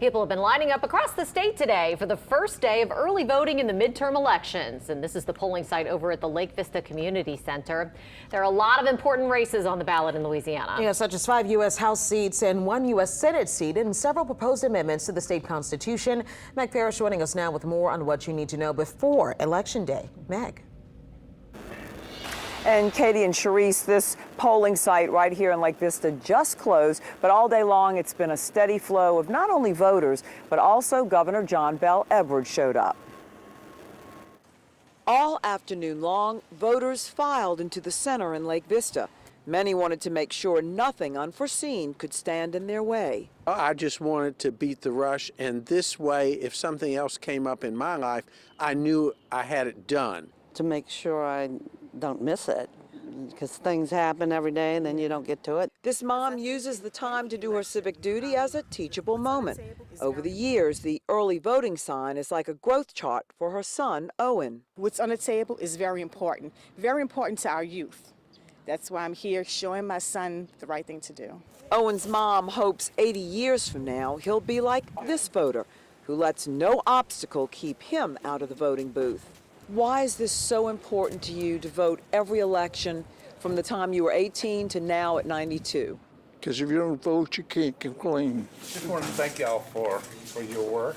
People have been lining up across the state today for the first day of early voting in the midterm elections. And this is the polling site over at the Lake Vista Community Center. There are a lot of important races on the ballot in Louisiana. Yeah, such as 5 U.S. House seats and 1 U.S. Senate seat and several proposed amendments to the state constitution. Meg Farris joining us now with more on what you need to know before Election Day. Meg. And Katie and Sharice, this polling site right here in Lake Vista just closed, but all day long it's been a steady flow of not only voters, but also Governor Bel Edwards showed up. All afternoon long, voters filed into the center in Lake Vista. Many wanted to make sure nothing unforeseen could stand in their way. I just wanted to beat the rush, and this way, if something else came up in my life, I knew I had it done. To make sure I don't miss it, because things happen every day and then you don't get to it. This mom uses the time to do her civic duty as a teachable moment. Over the years, the early voting sign is like a growth chart for her son, Owen. What's on the table is very important to our youth. That's why I'm here showing my son the right thing to do. Owen's mom hopes 80 years from now he'll be like this voter who lets no obstacle keep him out of the voting booth. Why is this so important to you to vote every election from the time you were 18 to now at 92? Because if you don't vote, you can't complain. Just want to thank y'all for your work.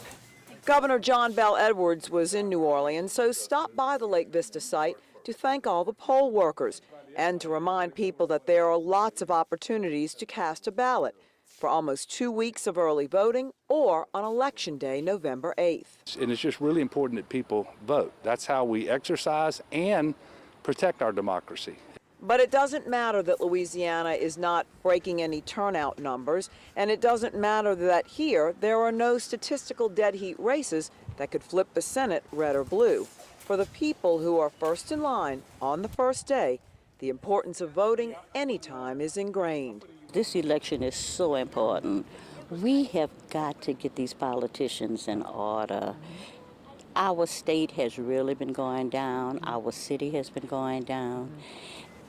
Governor Bel Edwards was in New Orleans, so stopped by the Lake Vista site to thank all the poll workers and to remind people that there are lots of opportunities to cast a ballot for almost 2 weeks of early voting or on Election Day, November 8th. And it's just really important that people vote. That's how we exercise and protect our democracy. But it doesn't matter that Louisiana is not breaking any turnout numbers, and it doesn't matter that here there are no statistical dead heat races that could flip the Senate red or blue. For the people who are first in line on the first day, the importance of voting anytime is ingrained. This election is so important. We have got to get these politicians in order. Our state has really been going down. Our city has been going down.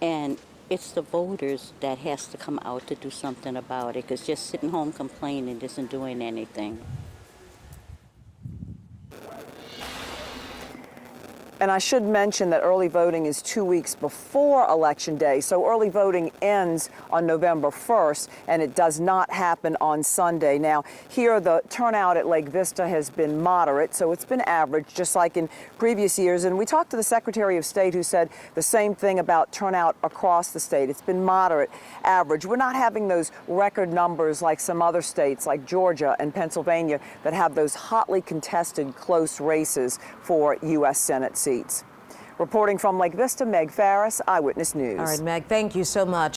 And it's the voters that has to come out to do something about it, because just sitting home complaining isn't doing anything. And I should mention that early voting is 2 weeks before Election Day, so early voting ends on November 1st, and it does not happen on Sunday. Now, here the turnout at Lake Vista has been moderate, so it's been average, just like in previous years. And we talked to the Secretary of State, who said the same thing about turnout across the state. It's been moderate, average. We're not having those record numbers like some other states, like Georgia and Pennsylvania, that have those hotly contested close races for U.S. Senate seats. Reporting from Lake Vista, Meg Farris, Eyewitness News. All right, Meg, thank you so much.